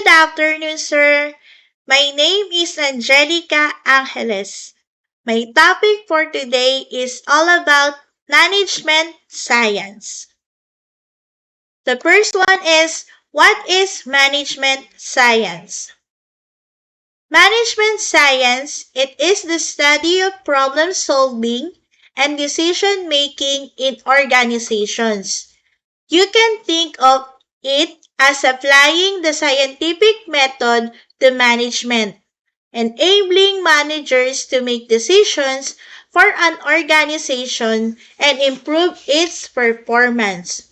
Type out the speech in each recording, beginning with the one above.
afternoon, sir. My name is Angelica Angeles. My topic for today is all about management science. The first one is, what is management science? Management science, it is the study of problem solving and decision making in organizations. You can think of it as applying the scientific method to management, enabling managers to make decisions for an organization and improve its performance.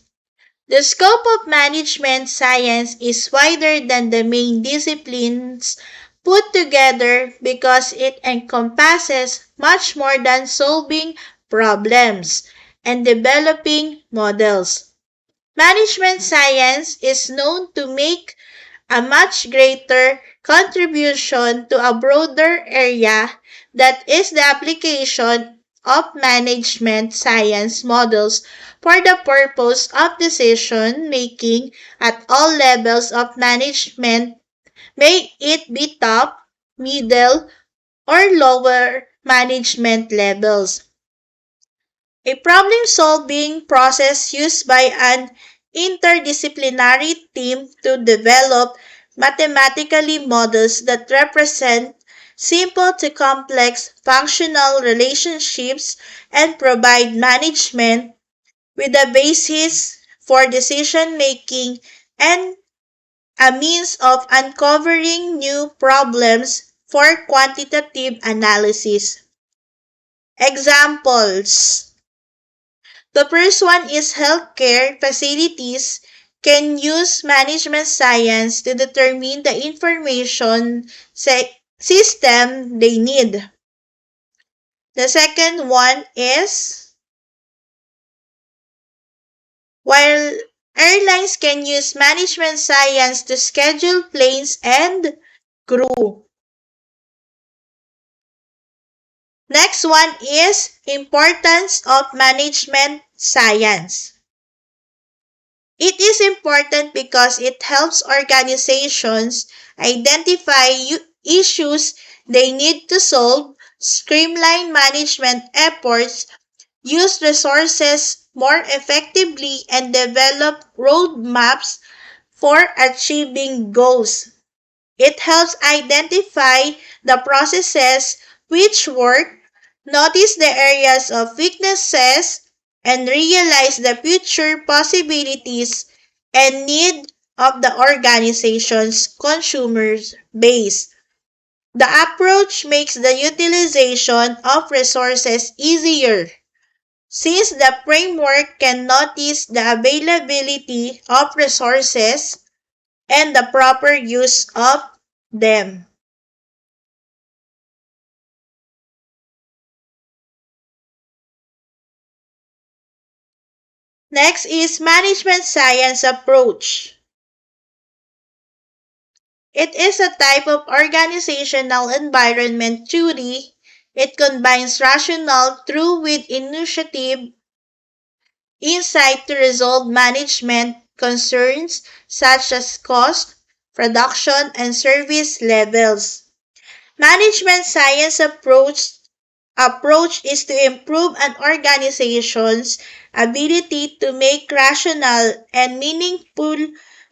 The scope of management science is wider than the main disciplines put together because it encompasses much more than solving problems and developing models. Management science is known to make a much greater contribution to a broader area, that is the application of management science models for the purpose of decision making at all levels of management, may it be top, middle, or lower management levels. A problem-solving process used by an interdisciplinary team to develop mathematically models that represent simple to complex functional relationships and provide management with a basis for decision-making and a means of uncovering new problems for quantitative analysis. Examples. The first one is healthcare facilities can use management science to determine the information system they need. The second one is, while airlines can use management science to schedule planes and crew. Next one is importance of management science. It is important because it helps organizations identify issues they need to solve, streamline management efforts, use resources more effectively, and develop roadmaps for achieving goals. It helps identify the processes which work, notice the areas of weaknesses, and realize the future possibilities and need of the organization's consumer base. The approach makes the utilization of resources easier, since the framework can notice the availability of resources and the proper use of them. Next is management science approach. It is a type of organizational environment theory. It combines rational truth with initiative insight to resolve management concerns such as cost, production, and service levels. Management science approach is to improve an organization's ability to make rational and meaningful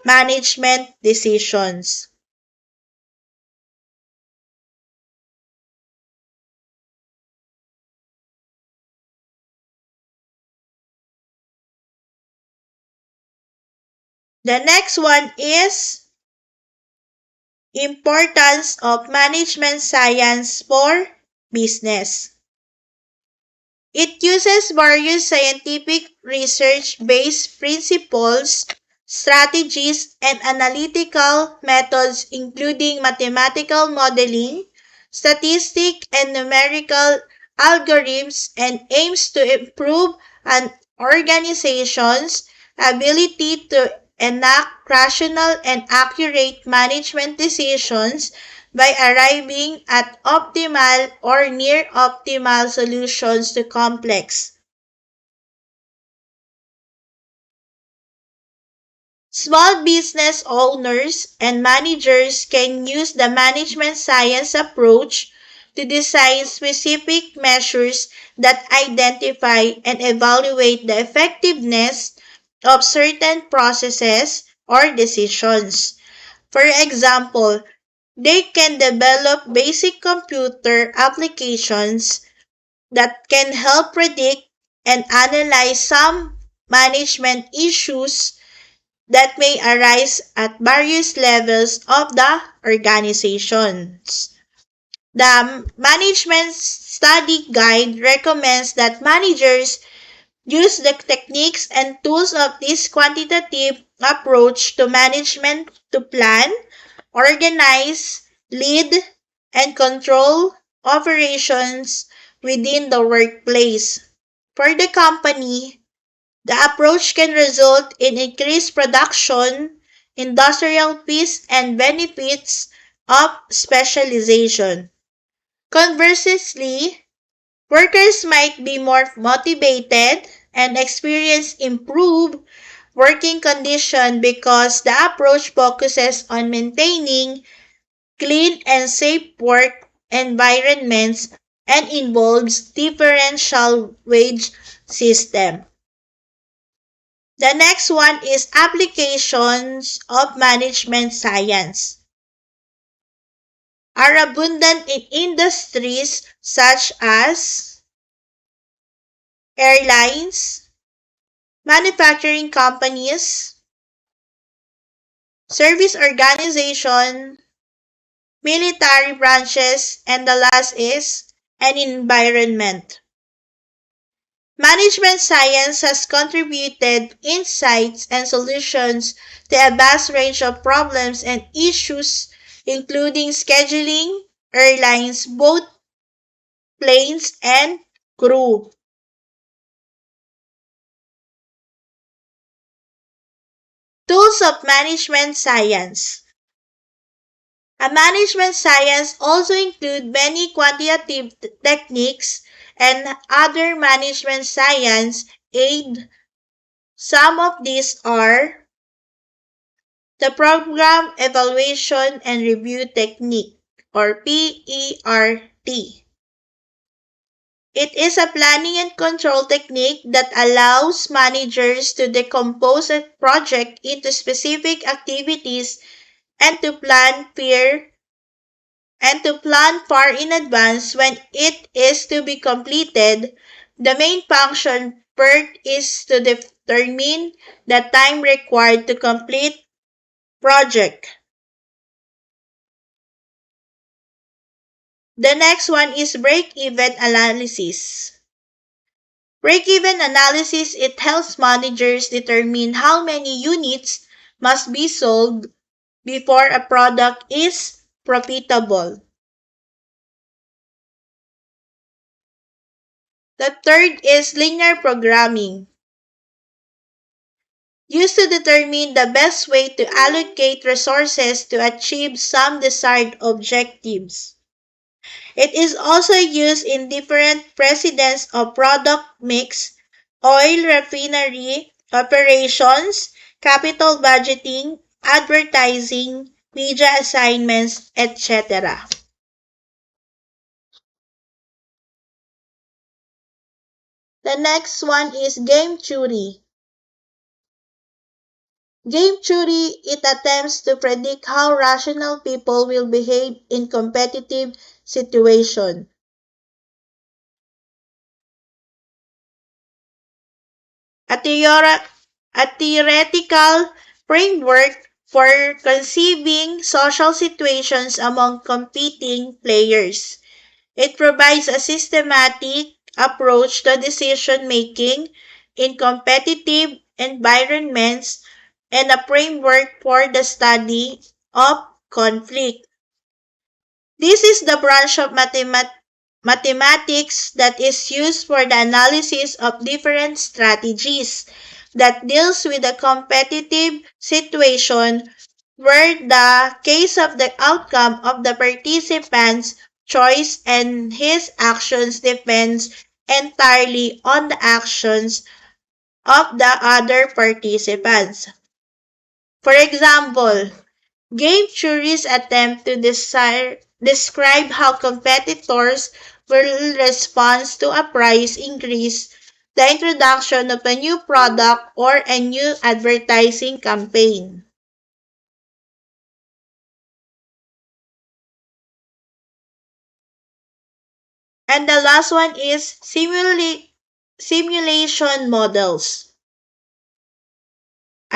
management decisions. The next one is importance of management science for business. It uses various scientific research-based principles, strategies, and analytical methods including mathematical modeling, statistic, and numerical algorithms, and aims to improve an organization's ability to enact rational and accurate management decisions by arriving at optimal or near optimal solutions to complex Small business owners and managers can use the management science approach to design specific measures that identify and evaluate the effectiveness of certain processes or decisions. For example, they can develop basic computer applications that can help predict and analyze some management issues that may arise at various levels of the organizations. The Management Study Guide recommends that managers use the techniques and tools of this quantitative approach to management to plan, organize, lead, and control operations within the workplace. For the company, the approach can result in increased production, industrial peace, and benefits of specialization. Conversely, workers might be more motivated and experience improved working conditions because the approach focuses on maintaining clean and safe work environments and involves differential wage system. The next one is applications of management science are abundant in industries such as airlines, manufacturing companies, service organization, military branches, and the last is an environment. Management science has contributed insights and solutions to a vast range of problems and issues, including scheduling, airlines, both planes, and crew. Tools of management science. A management science also includes many quantitative techniques and other management science aid. Some of these are the Program Evaluation and Review Technique, or PERT. It is a planning and control technique that allows managers to decompose a project into specific activities and to plan far in advance when it is to be completed. The main function PERT is to determine the time required to complete project. The next one is break-even analysis. Break-even analysis, it helps managers determine how many units must be sold before a product is profitable. The third is linear programming, used to determine the best way to allocate resources to achieve some desired objectives. It is also used in different precedents of product mix, oil refinery operations, capital budgeting, advertising, media assignments, etc. The next one is game theory. Game theory, it attempts to predict how rational people will behave in competitive situations. A, a theoretical framework for conceiving social situations among competing players. It provides a systematic approach to decision making in competitive environments and a framework for the study of conflict. This is the branch of mathematics that is used for the analysis of different strategies that deals with a competitive situation where the case of the outcome of the participant's choice and his actions depends entirely on the actions of the other participants. For example, game theories attempt to describe how competitors will respond to a price increase, the introduction of a new product, or a new advertising campaign. And the last one is simulation models.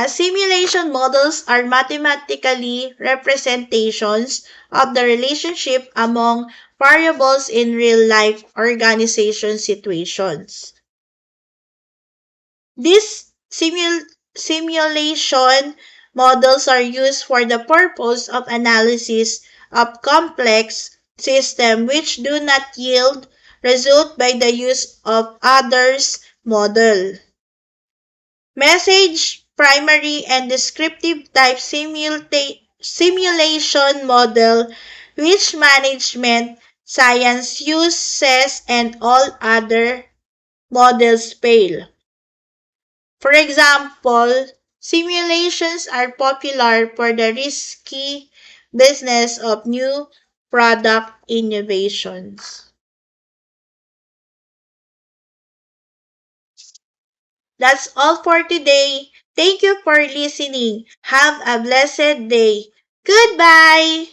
Simulation models are mathematically representations of the relationship among variables in real-life organization situations. These simulation models are used for the purpose of analysis of complex systems which do not yield result by the use of others' model. Message, primary, and descriptive type simulation model which management science uses and all other models fail. For example, simulations are popular for the risky business of new product innovations. That's all for today. Thank you for listening. Have a blessed day. Goodbye.